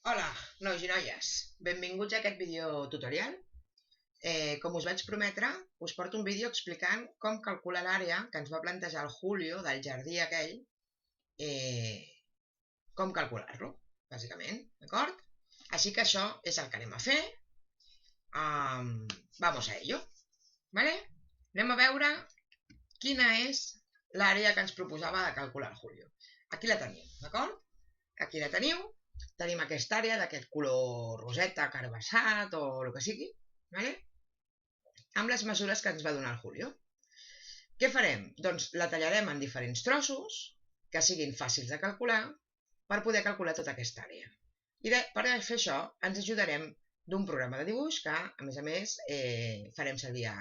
Hola, nois i noies. Benvinguts a aquest vídeo tutorial. Com us vaig prometre, us porto un vídeo explicant com calcular l'àrea que ens va plantejar el Julio del jardí aquell, com calcular-lo, bàsicament, d'acord? Així que això és el que anem a fer. Vamos a ello, ¿vale? Anem a veure quina és l'àrea que ens proposava de calcular el Julio. Aquí la tenim, d'acord? Aquí la teniu. Tenim aquesta àrea d'aquest color roseta, carbassat o el que sigui, ¿vale? Amb les mesures que ens va donar el Julio. Què farem? Doncs la tallarem en diferents trossos que siguin fàcils de calcular per poder calcular tota aquesta àrea. I per fer això ens ajudarem d'un programa de dibuix que, a més, farem servir a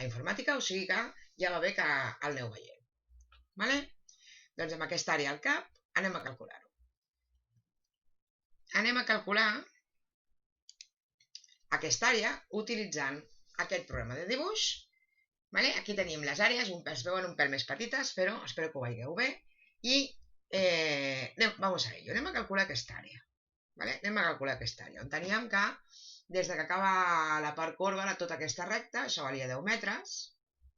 informàtica, o sigui que ja va bé que el aneu veient. ¿Vale? Doncs amb aquesta àrea al cap anem a calcular-ho. Anem a calcular aquesta àrea utilitzant aquest programa de dibuix. Aquí tenim les àrees, es veuen un pèl més petites, però espero que ho veieu bé. I vamos a ello, anem a calcular aquesta àrea. Anem a calcular aquesta àrea, on teníem que des que acaba la part corba de tota aquesta recta, això valia 10 metres,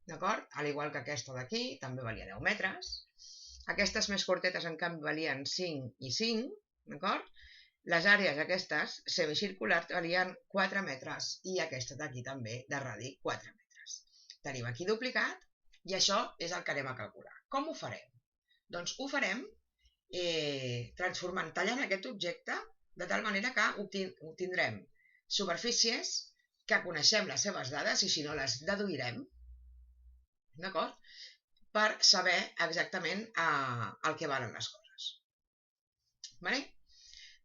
d'acord? Al igual que aquesta d'aquí, també valia 10 metres. Aquestes més curtetes, en canvi, valien 5 i 5, d'acord? Les àrees aquestes semicirculars valien 4 metres i aquesta d'aquí també de radi 4 metres. Tenim aquí duplicat i això és el que anem a calcular. Com ho farem? Doncs ho farem tallant aquest objecte de tal manera que obtindrem superfícies que coneixem les seves dades i si no les deduirem, d'acord? Per saber exactament el que valen les coses. Vale?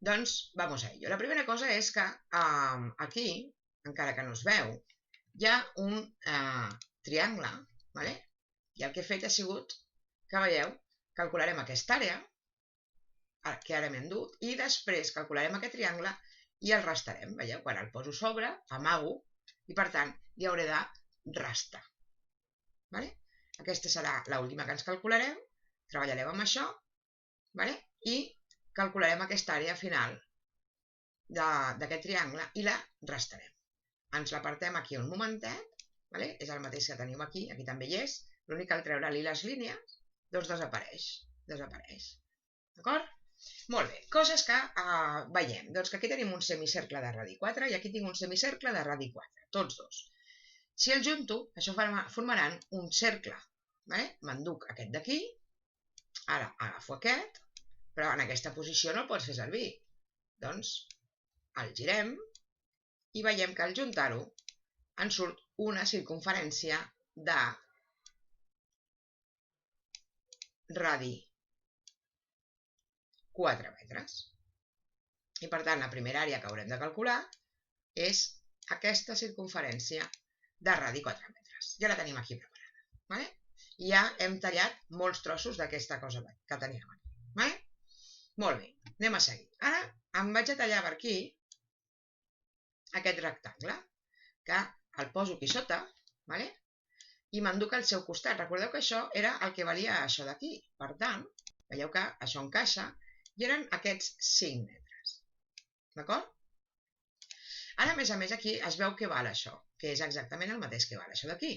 Doncs, vamos a ello. La primera cosa és que aquí, encara que no es veu, hi ha un triangle, ¿vale? I el que he fet ha sigut que, veieu, calcularem aquesta àrea, que ara m'he endut, i després calcularem aquest triangle i el restarem. Veieu, quan el poso sobre, amago, i per tant hi hauré de restar. ¿Vale? Aquesta serà l'última que ens calcularem, treballarem amb això, ¿vale? I calcularem aquesta àrea final d'aquest triangle i la restarem. Ens l'apartem aquí un momentet, és el mateix que tenim aquí, aquí també hi és, l'únic que al treure-li les línies, doncs desapareix. D'acord? Molt bé, coses que veiem. Doncs que aquí tenim un semicercle de radi 4 i aquí tinc un semicercle de radi 4, tots dos. Si els junto, això formaran un cercle. M'enduc aquest d'aquí, ara agafo aquest, però en aquesta posició no el pots fer servir. Doncs el girem i veiem que al juntar-ho ens surt una circumferència de radi 4 metres. I per tant la primera àrea que haurem de calcular és aquesta circumferència de radi 4 metres. Ja la tenim aquí preparada. I ja hem tallat molts trossos d'aquesta cosa que teníem aquí. Molt bé, anem a seguir. Ara em vaig a tallar per aquí aquest rectangle, que el poso aquí sota, i m'enduc al seu costat. Recordeu que això era el que valia això d'aquí. Per tant, veieu que això encaixa i eren aquests 5 metres. D'acord? Ara, a més, aquí es veu què val això, que és exactament el mateix que val això d'aquí.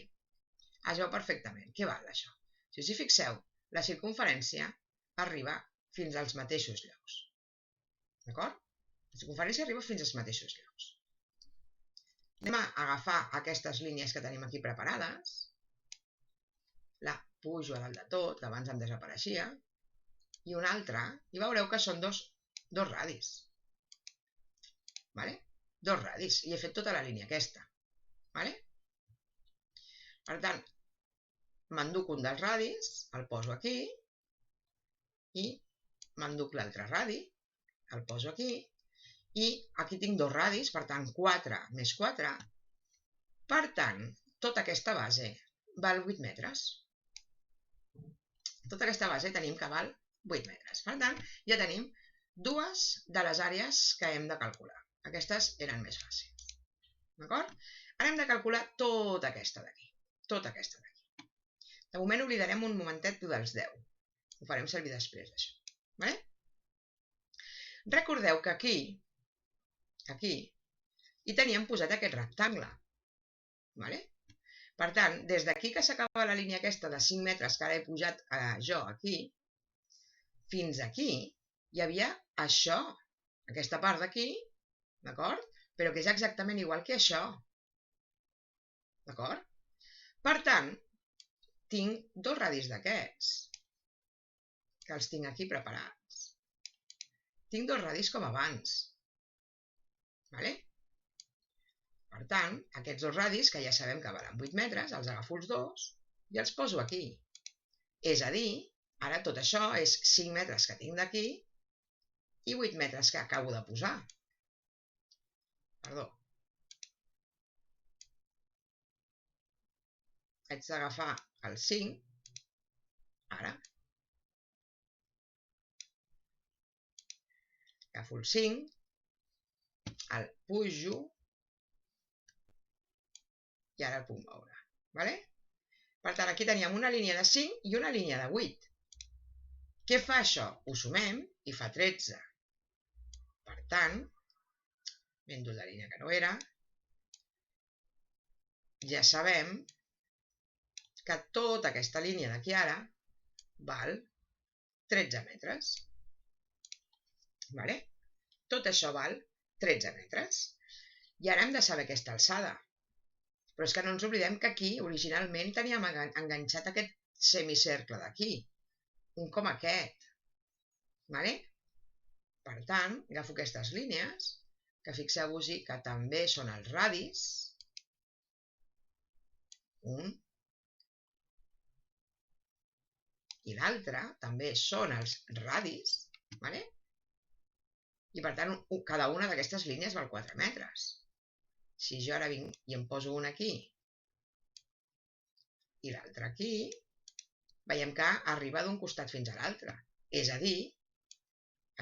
Es veu perfectament què val això. Si us hi fixeu, la circumferència arriba fins als mateixos llocs. D'acord? La circumferència arriba fins als mateixos llocs. Anem a agafar aquestes línies que tenim aquí preparades. La pujo a dalt de tot, que abans em desapareixia. I una altra, i veureu que són dos radis. Dos radis. I he fet tota la línia aquesta. Per tant, m'enduc un dels radis, el poso aquí, i m'enduc l'altre radi, el poso aquí, i aquí tinc dos radis, per tant 4 més 4. Per tant, tota aquesta base val 8 metres. Tota aquesta base tenim que val 8 metres. Per tant, ja tenim dues de les àrees que hem de calcular. Aquestes eren més fàcils. D'acord? Ara hem de calcular tota aquesta d'aquí. Tota aquesta d'aquí. De moment oblidarem un momentet dels 10. Ho farem servir després d'això. Recordeu que aquí, hi teníem posat aquest rectangle. Vale? Per tant, des d'aquí que s'acaba la línia aquesta de 5 metres que ara he pujat jo aquí, fins aquí hi havia això, aquesta part d'aquí, d'acord? Però que és exactament igual que això. D'acord? Per tant, tinc 2 radis d'aquests, que els tinc aquí preparats. Tinc 2 radis com abans. Vale? Per tant, aquests 2 radis, que ja sabem que valen 8 metres, els agafo els 2 i els poso aquí. És a dir, ara tot això és 5 metres que tinc d'aquí i 8 metres que acabo de posar. Perdó. Haig d'agafar el 5, ara. Agafo el 5, el pujo i ara el puc moure. Vale? Per tant, aquí teníem una línia de 5 i una línia de 8. Què fa això? Ho sumem i fa 13. Per tant, m'he endut la línia que no era, ja sabem que tota aquesta línia d'aquí ara val 13 metres. Vale? Tot això val 13 metres. I ara hem de saber aquesta alçada. Però és que no ens oblidem que aquí, originalment, teníem enganxat aquest semicercle d'aquí. Un com aquest. Vale? Per tant, agafo aquestes línies, que fixeu-vos-hi que també són els radis. Un. I l'altre també són els radis. Vale? I per tant, cada una d'aquestes línies val 4 metres. Si jo ara vinc i em poso un aquí i l'altre aquí, veiem que arriba d'un costat fins a l'altre. És a dir,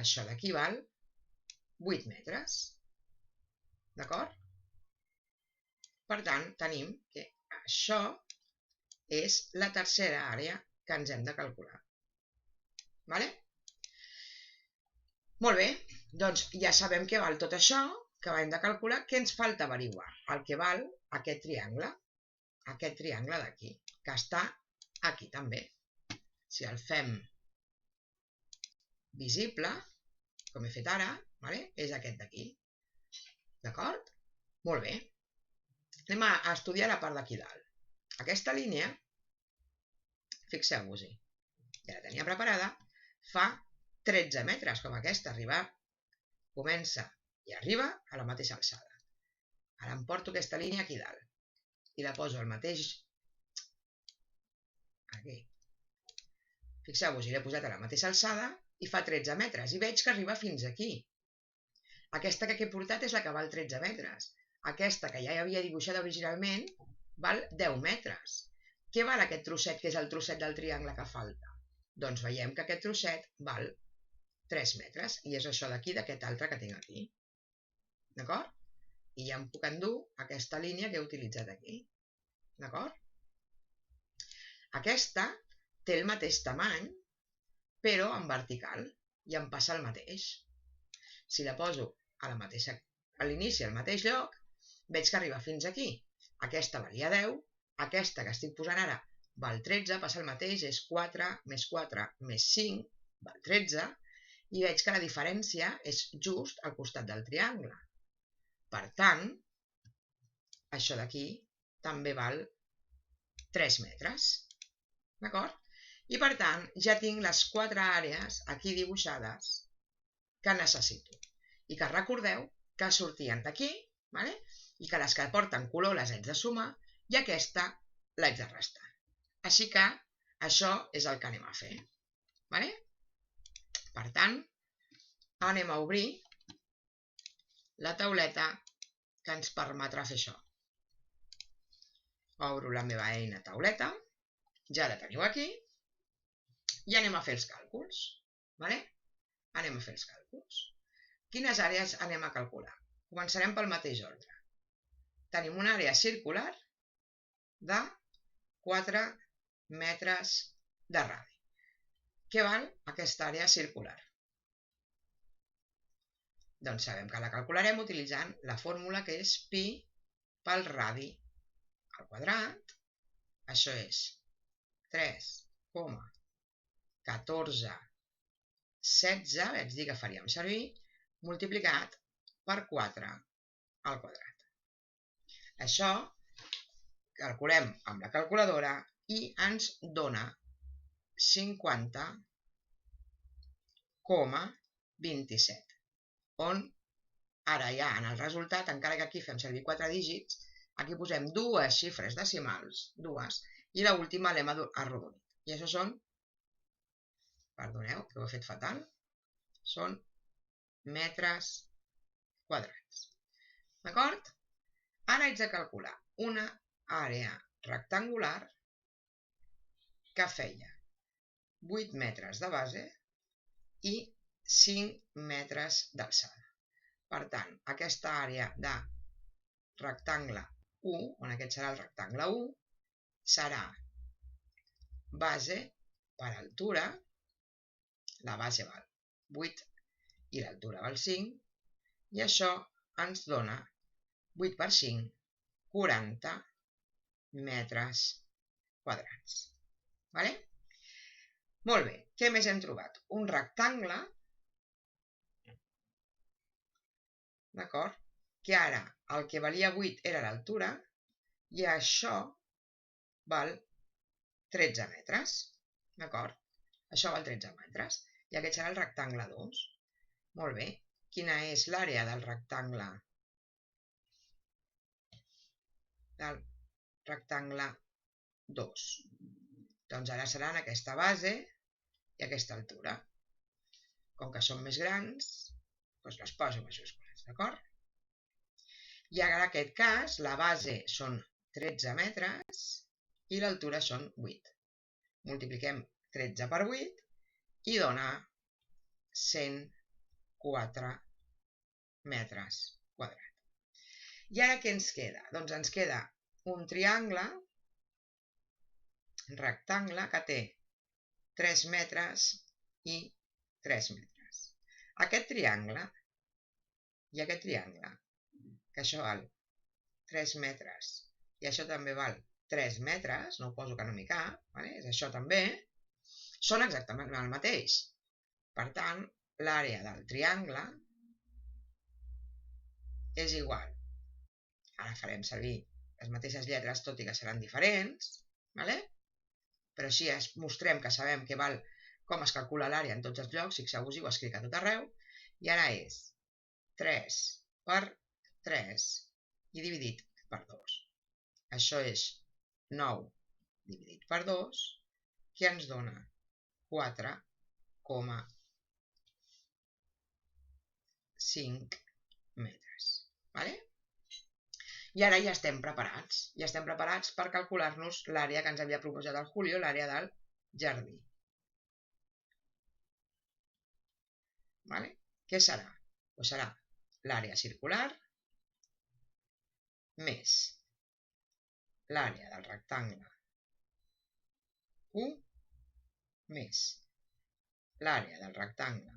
això d'aquí val 8 metres. D'acord? Per tant, tenim que això és la tercera àrea que ens hem de calcular. Vale? Molt bé, doncs ja sabem què val tot això, que hem de calcular. Què ens falta averiguar? El que val aquest triangle d'aquí, que està aquí també. Si el fem visible, com he fet ara, és aquest d'aquí. D'acord? Molt bé. Anem a estudiar la part d'aquí dalt. Aquesta línia, fixeu-vos-hi, ja la tenia preparada, fa 13 metres, com aquesta, comença i arriba a la mateixa alçada. Ara em porto aquesta línia aquí dalt i la poso al mateix aquí. Fixeu-vos-hi, l'he posat a la mateixa alçada i fa 13 metres i veig que arriba fins aquí. Aquesta que he portat és la que val 13 metres. Aquesta que ja havia dibuixat originalment val 10 metres. Què val aquest trosset, que és el trosset del triangle que falta? Doncs veiem que aquest trosset val 3 metres i és això d'aquí, d'aquest altre que tinc aquí. D'acord? I ja em puc endur aquesta línia que he utilitzat aquí. D'acord? Aquesta té el mateix tamany, però en vertical, i em passa el mateix. Si la poso a l'inici al mateix lloc, veig que arriba fins aquí. Aquesta valia 10, aquesta que estic posant ara val 13, passa el mateix, és 4 més 4 més 5, val 13, i veig que la diferència és just al costat del triangle. Per tant, això d'aquí també val 3 metres. D'acord? I per tant, ja tinc les 4 àrees aquí dibuixades que necessito. I que recordeu que sortien d'aquí, i que les que porten color les haig de sumar i aquesta l'haig de restar. Així que això és el que anem a fer. Per tant, anem a obrir la tauleta que ens permetrà fer això. Obro la meva eina tauleta, ja la teniu aquí, i anem a fer els càlculs. Anem a fer els càlculs. Quines àrees anem a calcular? Començarem pel mateix ordre. Tenim una àrea circular de 4 metres de radi. Què val aquesta àrea circular? Doncs sabem que la calcularem utilitzant la fórmula que és pi pel radi al quadrat. Això és 3,1416, vaig dir que faríem servir, multiplicat per 4 al quadrat. Això calculem amb la calculadora i ens dona 50,27, on ara ja en el resultat, encara que aquí fem servir 4 dígits, aquí posem dues xifres decimals, dues, i l'última l'hem arrodonit. I això són, perdoneu, que ho he fet fatal, són metres quadrats. D'acord? Ara haig de calcular una àrea rectangular que feia 8 metres de base i 5 metres d'alçada. Per tant, aquesta àrea de rectangle 1, on aquest serà el rectangle 1, serà base per altura, la base val 8 i l'altura val 5, i això ens dona 8 per 5, 40 metres quadrats. Vale? Molt bé, què més hem trobat? Un rectangle, d'acord? Que ara el que valia 8 era l'altura i això val 13 metres, d'acord? Això val 13 metres i aquest serà el rectangle 2. Molt bé, quina és l'àrea del rectangle 2? Doncs ara seran aquesta base i aquesta altura. Com que són més grans, doncs les poso majúscules, d'acord? I ara en aquest cas la base són 13 metres i l'altura són 8. Multipliquem 13 per 8 i dona 104 metres quadrats. I ara què ens queda? Doncs ens queda un triangle rectangle que té 3 metres i 3 metres. Aquest triangle i aquest triangle, que això val 3 metres i això també val 3 metres, no ho poso que no m'hi cap, és això també, són exactament el mateix. Per tant, l'àrea del triangle és igual. Ara farem servir les mateixes lletres, tot i que seran diferents, però així mostrem que sabem que val com es calcula l'àrea en tots els llocs, fixeu-vos-hi, ho escric a tot arreu, i ara és 3 per 3 i dividit per 2. Això és 9 dividit per 2, que ens dona 4,5 metres. I ara ja estem preparats. Ja estem preparats per calcular-nos l'àrea que ens havia proposat el Julio, l'àrea del jardí. Què serà? Doncs serà l'àrea circular més l'àrea del rectangle 1 més l'àrea del rectangle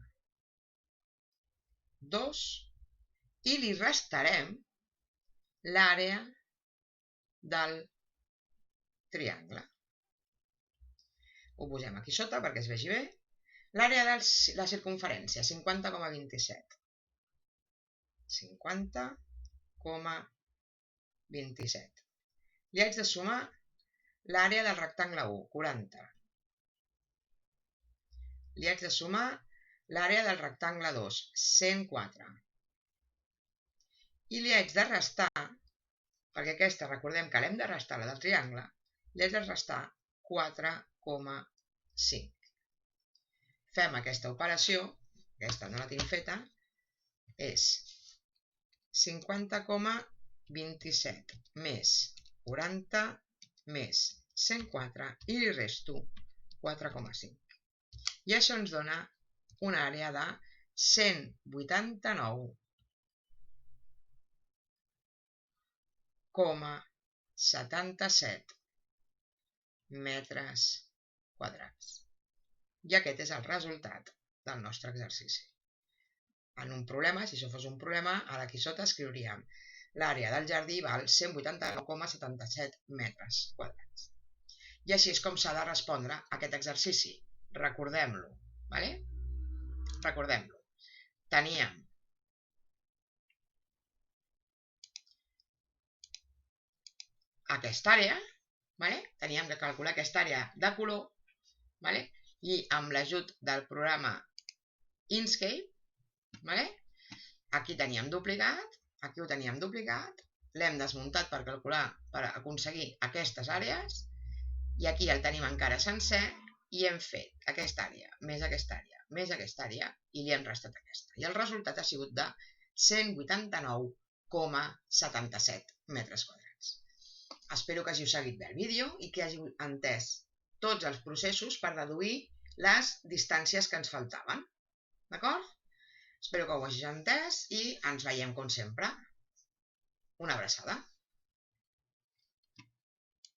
2 i li restarem l'àrea del triangle. Ho posem aquí sota perquè es vegi bé. L'àrea de la circunferència, 50,27. 50,27. Li haig de sumar l'àrea del rectangle 1, 40. Li haig de sumar l'àrea del rectangle 2, 104. I li haig de restar, perquè aquesta, recordem que l'hem de restar, la del triangle, li haig de restar 4,5. Fem aquesta operació, aquesta no la tinc feta, és 50,27 més 40 més 104 i li resto 4,5. I això ens dona una àrea de 189,77 metres quadrats. I aquest és el resultat del nostre exercici. en un problema, si això fos un problema, ara aquí sota escriuríem l'àrea del jardí val 189,77 metres quadrats. I així és com s'ha de respondre a aquest exercici. Recordem-lo, ¿vale? Recordem-lo. Teníem aquesta àrea, ¿vale? Teníem que calcular aquesta àrea de color, ¿vale? I amb l'ajut del programa Inkscape, ¿vale? Aquí teníem duplicat, aquí ho teníem duplicat, l'hem desmuntat per calcular, per aconseguir aquestes àrees, i aquí el tenim encara sencer, i hem fet aquesta àrea, més aquesta àrea, més aquesta àrea, i li hem restat aquesta. I el resultat ha sigut de 189,77 metres quadrats. Espero que hàgiu seguit bé el vídeo i que hàgiu entès tots els processos per deduir les distàncies que ens faltaven. D'acord? Espero que ho hàgiu entès i ens veiem com sempre. Una abraçada.